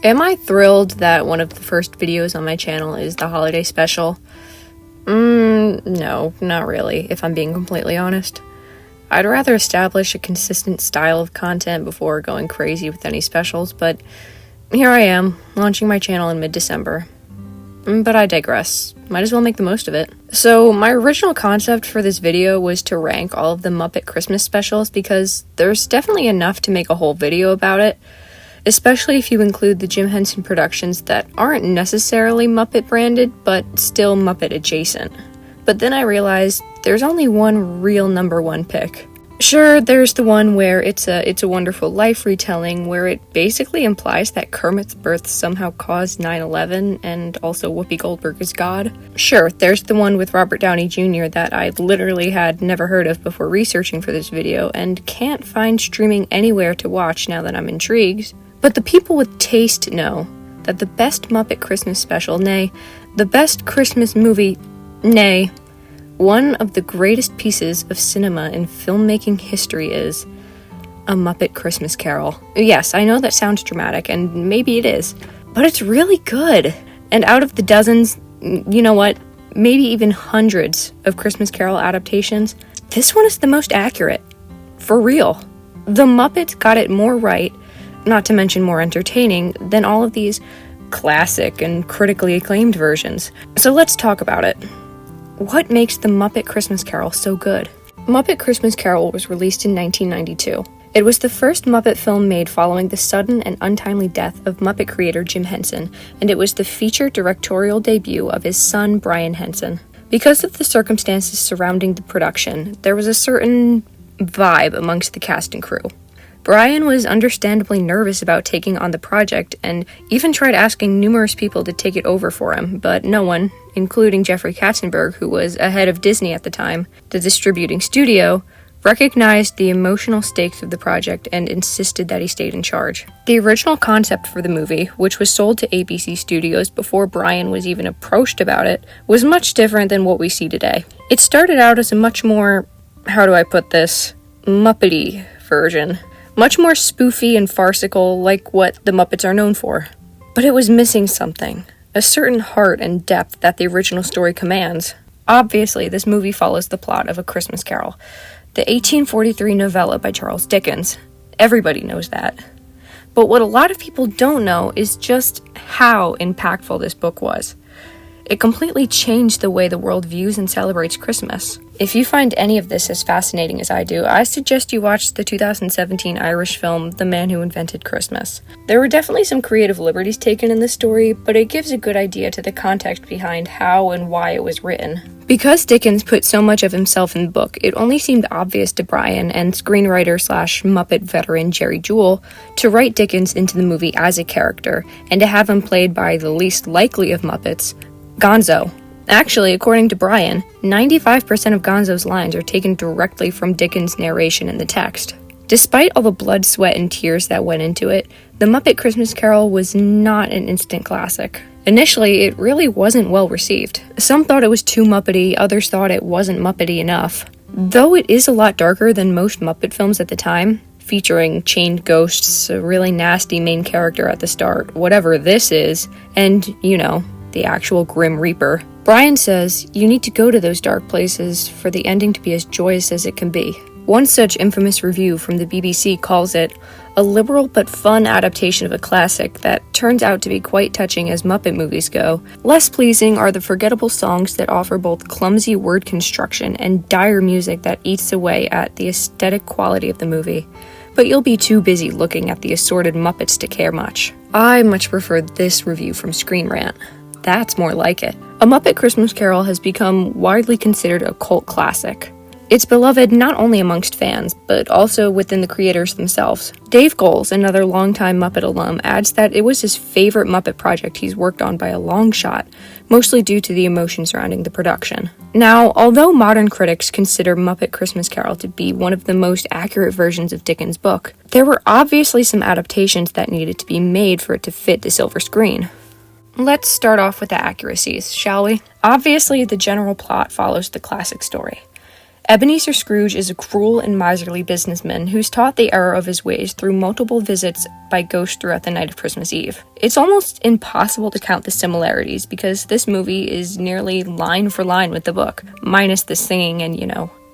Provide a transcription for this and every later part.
Am I thrilled that one of the first videos on my channel is the holiday special? No, not really, if I'm being completely honest. I'd rather establish a consistent style of content before going crazy with any specials, but here I am, launching my channel in mid-December. But I digress. Might as well make the most of it. So, my original concept for this video was to rank all of the Muppet Christmas specials because there's definitely enough to make a whole video about it, especially if you include the Jim Henson productions that aren't necessarily Muppet branded, but still Muppet adjacent. But then I realized there's only one real number one pick. Sure, there's the one where It's a Wonderful Life retelling, where it basically implies that Kermit's birth somehow caused 9/11, and also Whoopi Goldberg is God. Sure, there's the one with Robert Downey Jr. that I literally had never heard of before researching for this video, and can't find streaming anywhere to watch now that I'm intrigued. But the people with taste know that the best Muppet Christmas special, nay, the best Christmas movie, nay, one of the greatest pieces of cinema in filmmaking history is A Muppet Christmas Carol. Yes, I know that sounds dramatic, and maybe it is, but it's really good. And out of the dozens, you know what, maybe even hundreds of Christmas Carol adaptations, this one is the most accurate. For real. The Muppets got it more right, not to mention more entertaining, than all of these classic and critically acclaimed versions. So let's talk about it. What makes The Muppet Christmas Carol so good? Muppet Christmas Carol was released in 1992. It was the first Muppet film made following the sudden and untimely death of Muppet creator Jim Henson, and it was the feature directorial debut of his son Brian Henson. Because of the circumstances surrounding the production, there was a certain vibe amongst the cast and crew. Brian was understandably nervous about taking on the project and even tried asking numerous people to take it over for him, but no one, including Jeffrey Katzenberg, who was ahead of Disney at the time, the distributing studio, recognized the emotional stakes of the project and insisted that he stayed in charge. The original concept for the movie, which was sold to ABC Studios before Brian was even approached about it, was much different than what we see today. It started out as a much more, how do I put this, muppety version. Much more spoofy and farcical, like what the Muppets are known for. But it was missing something, a certain heart and depth that the original story commands. Obviously, this movie follows the plot of A Christmas Carol, the 1843 novella by Charles Dickens. Everybody knows that. But what a lot of people don't know is just how impactful this book was. It completely changed the way the world views and celebrates Christmas. If you find any of this as fascinating as I do, I suggest you watch the 2017 Irish film, The Man Who Invented Christmas. There were definitely some creative liberties taken in this story, but it gives a good idea to the context behind how and why it was written. Because Dickens put so much of himself in the book, it only seemed obvious to Brian and screenwriter/Muppet veteran Jerry Jewell to write Dickens into the movie as a character, and to have him played by the least likely of Muppets, Gonzo. Actually, according to Brian, 95% of Gonzo's lines are taken directly from Dickens' narration in the text. Despite all the blood, sweat, and tears that went into it, The Muppet Christmas Carol was not an instant classic. Initially, it really wasn't well received. Some thought it was too Muppety, others thought it wasn't Muppety enough. Though it is a lot darker than most Muppet films at the time, featuring chained ghosts, a really nasty main character at the start, whatever this is, and, you know, the actual Grim Reaper. Brian says, you need to go to those dark places for the ending to be as joyous as it can be. One such infamous review from the BBC calls it a liberal but fun adaptation of a classic that turns out to be quite touching as Muppet movies go. Less pleasing are the forgettable songs that offer both clumsy word construction and dire music that eats away at the aesthetic quality of the movie. But you'll be too busy looking at the assorted Muppets to care much. I much prefer this review from Screen Rant. That's more like it. A Muppet Christmas Carol has become widely considered a cult classic. It's beloved not only amongst fans, but also within the creators themselves. Dave Goelz, another longtime Muppet alum, adds that it was his favorite Muppet project he's worked on by a long shot, mostly due to the emotion surrounding the production. Now, although modern critics consider Muppet Christmas Carol to be one of the most accurate versions of Dickens' book, there were obviously some adaptations that needed to be made for it to fit the silver screen. Let's start off with the accuracies, shall we? Obviously, the general plot follows the classic story. Ebenezer Scrooge is a cruel and miserly businessman who's taught the error of his ways through multiple visits by ghosts throughout the night of Christmas Eve. It's almost impossible to count the similarities because this movie is nearly line for line with the book, minus the singing and,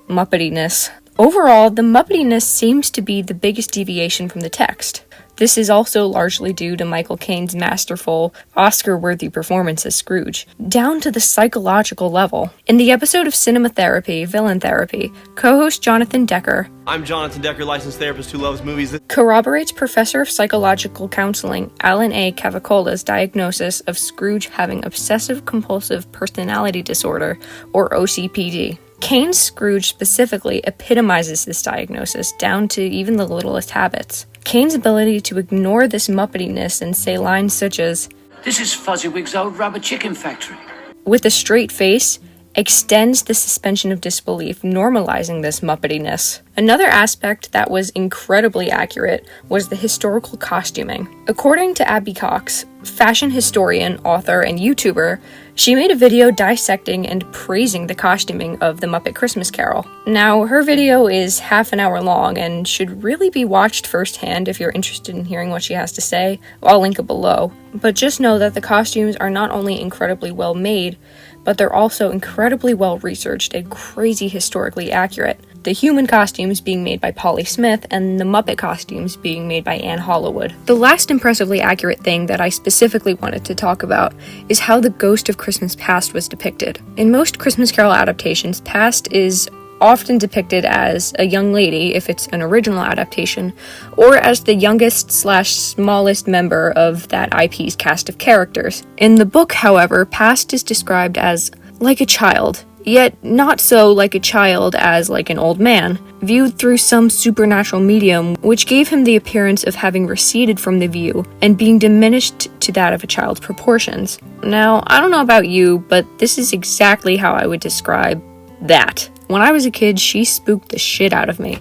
muppetyness. Overall, the muppetyness seems to be the biggest deviation from the text. This is also largely due to Michael Caine's masterful, Oscar-worthy performance as Scrooge, down to the psychological level. In the episode of Cinema Therapy, Villain Therapy, co-host Jonathan Decker, I'm Jonathan Decker, licensed therapist who loves movies, corroborates Professor of Psychological Counseling Alan A. Cavicola's diagnosis of Scrooge having obsessive-compulsive personality disorder, or OCPD. Caine's Scrooge specifically epitomizes this diagnosis down to even the littlest habits. Caine's ability to ignore this muppetyness and say lines such as, "This is Fuzzywig's old rubber chicken factory," with a straight face, extends the suspension of disbelief, normalizing this muppetyness. Another aspect that was incredibly accurate was the historical costuming. According to Abby Cox, fashion historian, author, and YouTuber, she made a video dissecting and praising the costuming of The Muppet Christmas Carol. Now, her video is half an hour long and should really be watched firsthand if you're interested in hearing what she has to say. I'll link it below. But just know that the costumes are not only incredibly well made, but they're also incredibly well researched and crazy historically accurate. The human costumes being made by Polly Smith and the Muppet costumes being made by Anne Hollowood. The last impressively accurate thing that I specifically wanted to talk about is how the ghost of Christmas Past was depicted. In most Christmas Carol adaptations, Past is often depicted as a young lady, if it's an original adaptation, or as the youngest/smallest member of that IP's cast of characters. In the book, however, Past is described as like a child, yet not so like a child as like an old man, viewed through some supernatural medium which gave him the appearance of having receded from the view and being diminished to that of a child's proportions. Now, I don't know about you, but this is exactly how I would describe that. When I was a kid, she spooked the shit out of me,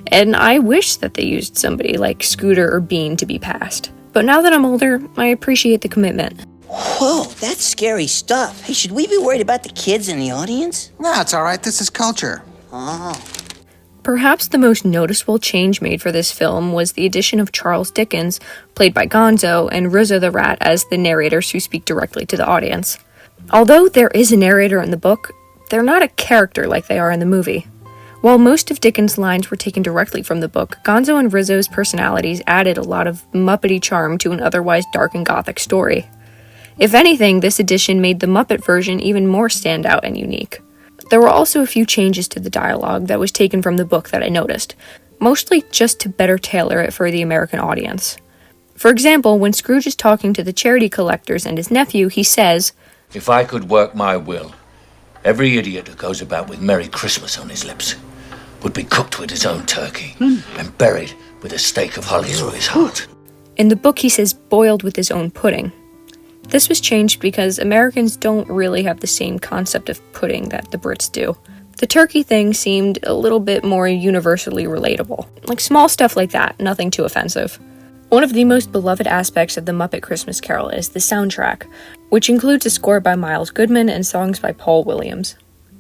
and I wish that they used somebody like Scooter or Bean to be Past. But now that I'm older, I appreciate the commitment. Whoa, that's scary stuff. Hey, should we be worried about the kids in the audience? No, it's all right. This is culture. Oh. Perhaps the most noticeable change made for this film was the addition of Charles Dickens, played by Gonzo, and Rizzo the Rat as the narrators who speak directly to the audience. Although there is a narrator in the book, they're not a character like they are in the movie. While most of Dickens' lines were taken directly from the book, Gonzo and Rizzo's personalities added a lot of Muppety charm to an otherwise dark and gothic story. If anything, this addition made the Muppet version even more standout and unique. There were also a few changes to the dialogue that was taken from the book that I noticed, mostly just to better tailor it for the American audience. For example, when Scrooge is talking to the charity collectors and his nephew, he says, "If I could work my will, every idiot who goes about with Merry Christmas on his lips would be cooked with his own turkey and buried with a stake of holly through his heart." In the book, he says boiled with his own pudding. This was changed because Americans don't really have the same concept of pudding that the Brits do. The turkey thing seemed a little bit more universally relatable. Like small stuff like that, nothing too offensive. One of the most beloved aspects of The Muppet Christmas Carol is the soundtrack, which includes a score by Miles Goodman and songs by Paul Williams.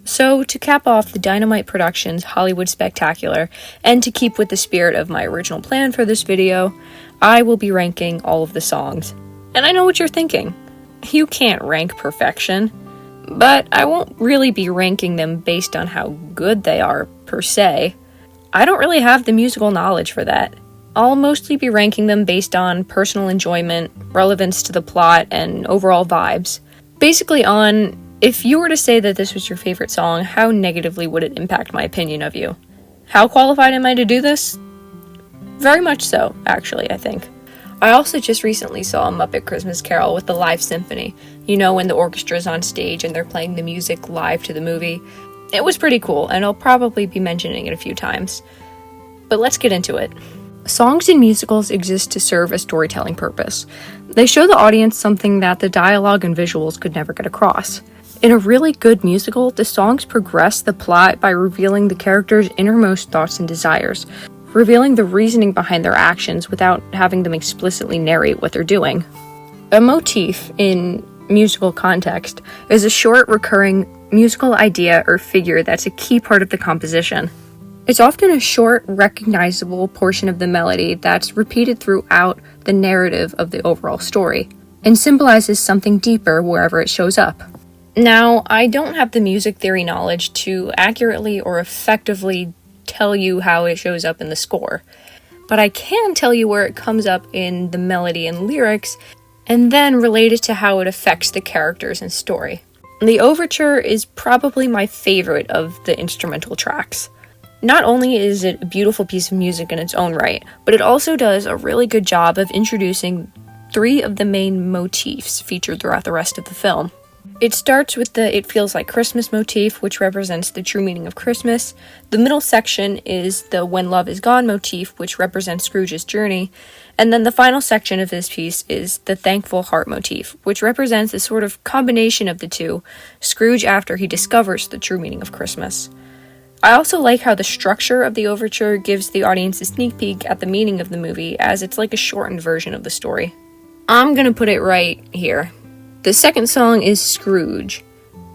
So, to cap off the Dynamite Productions Hollywood Spectacular, and to keep with the spirit of my original plan for this video, I will be ranking all of the songs. And I know what you're thinking. You can't rank perfection. But I won't really be ranking them based on how good they are, per se. I don't really have the musical knowledge for that. I'll mostly be ranking them based on personal enjoyment, relevance to the plot, and overall vibes. Basically on, if you were to say that this was your favorite song, how negatively would it impact my opinion of you? How qualified am I to do this? Very much so, actually, I think. I also just recently saw a Muppet Christmas Carol with the live symphony. You know, when the orchestra's on stage and they're playing the music live to the movie. It was pretty cool, and I'll probably be mentioning it a few times. But let's get into it. Songs in musicals exist to serve a storytelling purpose. They show the audience something that the dialogue and visuals could never get across. In a really good musical, the songs progress the plot by revealing the characters' innermost thoughts and desires, revealing the reasoning behind their actions without having them explicitly narrate what they're doing. A motif in musical context, is a short, recurring musical idea or figure that's a key part of the composition. It's often a short, recognizable portion of the melody that's repeated throughout the narrative of the overall story, and symbolizes something deeper wherever it shows up. Now, I don't have the music theory knowledge to accurately or effectively tell you how it shows up in the score, but I can tell you where it comes up in the melody and lyrics, and then relate it to how it affects the characters and story. The overture is probably my favorite of the instrumental tracks. Not only is it a beautiful piece of music in its own right, but it also does a really good job of introducing 3 of the main motifs featured throughout the rest of the film. It starts with the "It Feels Like Christmas" motif, which represents the true meaning of Christmas. The middle section is the "When Love Is Gone" motif, which represents Scrooge's journey. And then the final section of this piece is the "Thankful Heart" motif, which represents a sort of combination of the two, Scrooge after he discovers the true meaning of Christmas. I also like how the structure of the overture gives the audience a sneak peek at the meaning of the movie, as it's like a shortened version of the story. I'm gonna put it right here. The second song is Scrooge.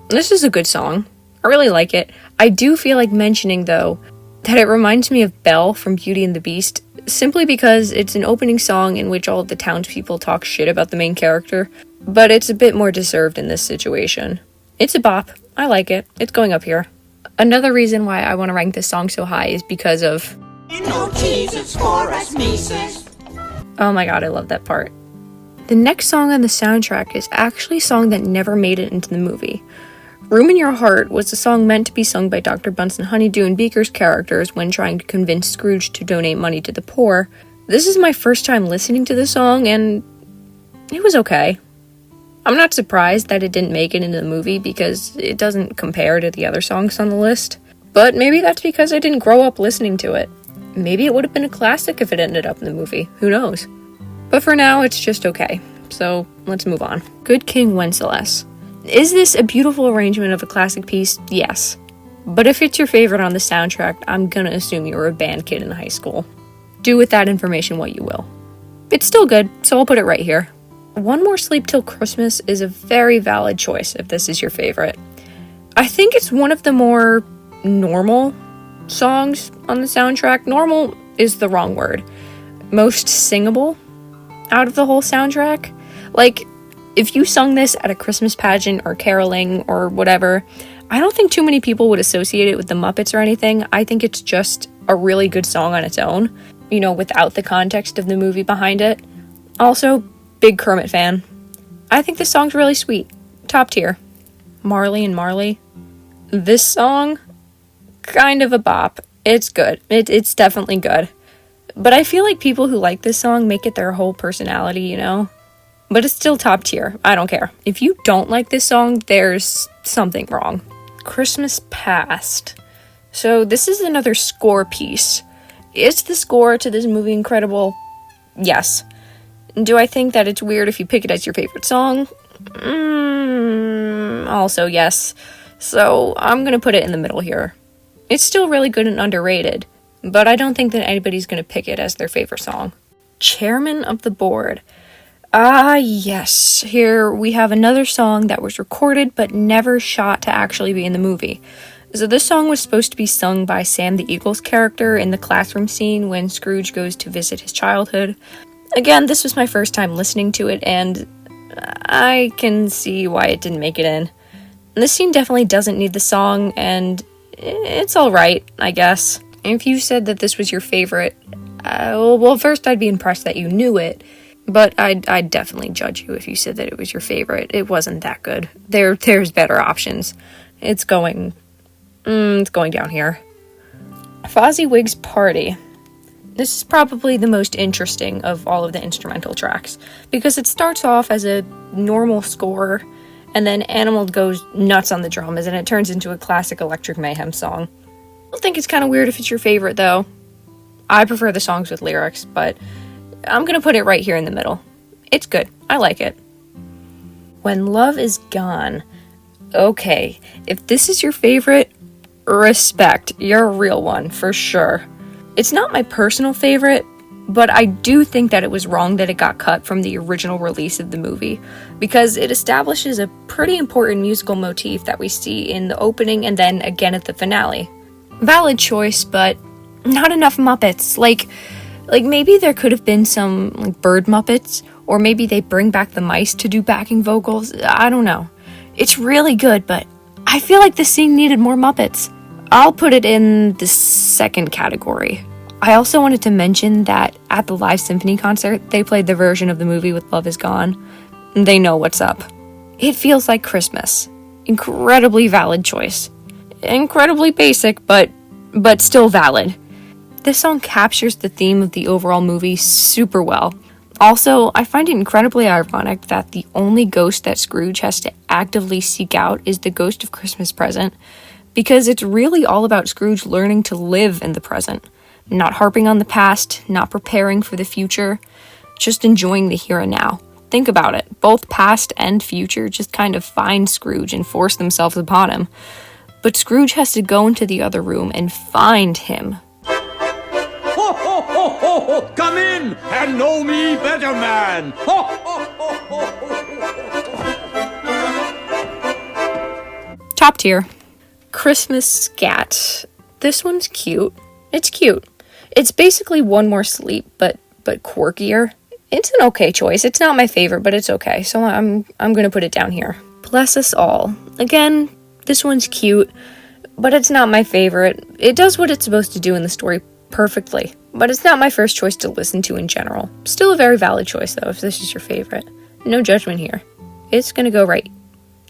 This is a good song. I really like it. I do feel like mentioning, though, that it reminds me of Belle from Beauty and the Beast, simply because it's an opening song in which all of the townspeople talk shit about the main character, but it's a bit more deserved in this situation. It's a bop. I like it. It's going up here. Another reason why I want to rank this song so high is because of... No Jesus for us, Mises. Oh my god, I love that part. The next song on the soundtrack is actually a song that never made it into the movie. Room in Your Heart was a song meant to be sung by Dr. Bunsen Honeydew and Beaker's characters when trying to convince Scrooge to donate money to the poor. This is my first time listening to the song, and it was okay. I'm not surprised that it didn't make it into the movie because it doesn't compare to the other songs on the list. But maybe that's because I didn't grow up listening to it. Maybe it would have been a classic if it ended up in the movie. Who knows? But for now, it's just okay. So let's move on. Good King Wenceslas. Is this a beautiful arrangement of a classic piece? Yes. But if it's your favorite on the soundtrack, I'm gonna assume you were a band kid in high school. Do with that information what you will. It's still good, so I'll put it right here. One More Sleep Till Christmas is a very valid choice if this is your favorite. I think it's one of the more normal songs on the soundtrack. Normal is the wrong word. Most singable out of the whole soundtrack. Like, if you sung this at a Christmas pageant or caroling or whatever, I don't think too many people would associate it with the Muppets or anything. I think it's just a really good song on its own, you know, without the context of the movie behind it. Also, big Kermit fan. I think this song's really sweet. Top tier. Marley and Marley. This song, kind of a bop. It's good. It's definitely good. But I feel like people who like this song make it their whole personality, you know? But it's still top tier. I don't care. If you don't like this song, there's something wrong. Christmas Past. So this is another score piece. Is the score to this movie incredible? Yes. Do I think that it's weird if you pick it as your favorite song? Also yes. So I'm gonna put it in the middle here. It's still really good and underrated, but I don't think that anybody's gonna pick it as their favorite song. Chairman of the Board. Ah, yes. Here we have another song that was recorded but never shot to actually be in the movie. So this song was supposed to be sung by Sam the Eagle's character in the classroom scene when Scrooge goes to visit his childhood. Again, this was my first time listening to it, and I can see why it didn't make it in. This scene definitely doesn't need the song, and it's alright, I guess. If you said that this was your favorite, well, first I'd be impressed that you knew it, but I'd definitely judge you if you said that it was your favorite. It wasn't that good. There's better options. It's going down here. Fozziwig's Party. This is probably the most interesting of all of the instrumental tracks, because it starts off as a normal score, and then Animal goes nuts on the drums, and it turns into a classic Electric Mayhem song. I think it's kind of weird if it's your favorite, though. I prefer the songs with lyrics, but I'm gonna put it right here in the middle. It's good. I like it. When Love Is Gone. Okay, if this is your favorite, respect. You're a real one, for sure. It's not my personal favorite, but I do think that it was wrong that it got cut from the original release of the movie, because it establishes a pretty important musical motif that we see in the opening and then again at the finale. Valid choice, but not enough Muppets. Like maybe there could have been some like bird Muppets, or maybe they bring back the mice to do backing vocals. I don't know. It's really good, but I feel like the scene needed more Muppets. I'll put it in the second category. I also wanted to mention that at the live symphony concert, they played the version of the movie with Love Is Gone. They know what's up. It feels like Christmas. Incredibly valid choice. Incredibly basic, but still valid. This song captures the theme of the overall movie super well. Also, I find it incredibly ironic that the only ghost that Scrooge has to actively seek out is the ghost of Christmas Present, because it's really all about Scrooge learning to live in the present. Not harping on the past, not preparing for the future, just enjoying the here and now. Think about it. Both past and future just kind of find Scrooge and force themselves upon him. But Scrooge has to go into the other room and find him. Ho, ho, ho, ho, ho. Come in and know me better, man. Ho, ho, ho, ho, ho. Top tier. Christmas scat. This one's cute. It's cute. It's basically One More Sleep, but quirkier. It's an okay choice. It's not my favorite, but it's okay. So I'm gonna put it down here. Bless Us All. Again, this one's cute, but it's not my favorite. It does what it's supposed to do in the story perfectly, but it's not my first choice to listen to in general. Still a very valid choice though, if this is your favorite. No judgment here. It's gonna go right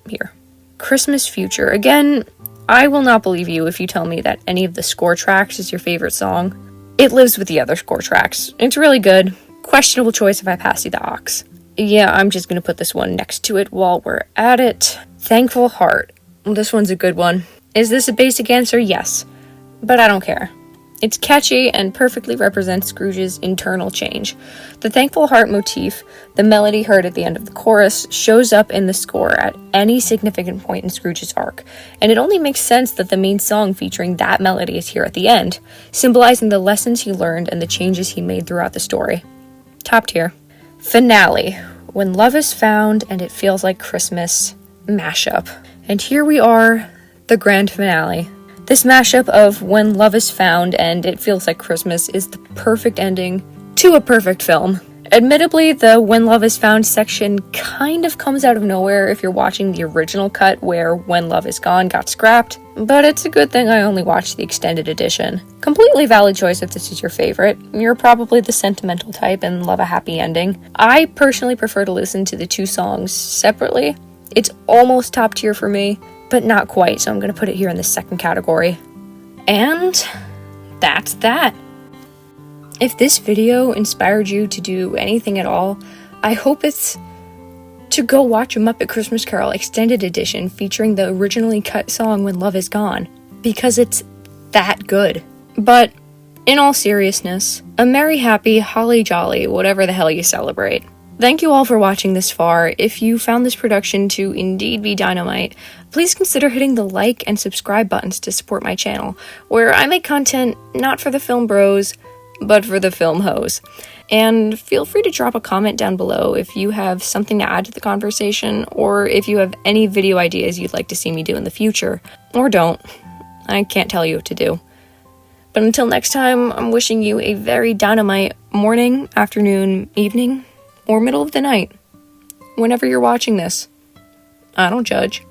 here. Christmas Future. Again, I will not believe you if you tell me that any of the score tracks is your favorite song. It lives with the other score tracks. It's really good. Questionable choice if I pass you the aux. Yeah, I'm just gonna put this one next to it while we're at it. Thankful Heart. This one's a good one. Is this a basic answer? Yes. But I don't care. It's catchy and perfectly represents Scrooge's internal change. The Thankful Heart motif, the melody heard at the end of the chorus, shows up in the score at any significant point in Scrooge's arc, and it only makes sense that the main song featuring that melody is here at the end, symbolizing the lessons he learned and the changes he made throughout the story. Top tier. Finale. When Love Is Found and It Feels Like Christmas mashup. And here we are, the grand finale. This mashup of When Love Is Found and It Feels Like Christmas is the perfect ending to a perfect film. Admittedly, the When Love Is Found section kind of comes out of nowhere if you're watching the original cut where When Love Is Gone got scrapped, but it's a good thing I only watched the extended edition. Completely valid choice if this is your favorite. You're probably the sentimental type and love a happy ending. I personally prefer to listen to the two songs separately. It's almost top tier for me, but not quite, so I'm going to put it here in the second category. And that's that. If this video inspired you to do anything at all, I hope it's to go watch A Muppet Christmas Carol extended edition featuring the originally cut song When Love Is Gone, because it's that good. But in all seriousness, a merry, happy, holly jolly, whatever the hell you celebrate. Thank you all for watching this far. If you found this production to indeed be dynamite, please consider hitting the like and subscribe buttons to support my channel, where I make content not for the film bros, but for the film hoes. And feel free to drop a comment down below if you have something to add to the conversation, or if you have any video ideas you'd like to see me do in the future. Or don't. I can't tell you what to do. But until next time, I'm wishing you a very dynamite morning, afternoon, evening, or middle of the night. Whenever you're watching this. I don't judge.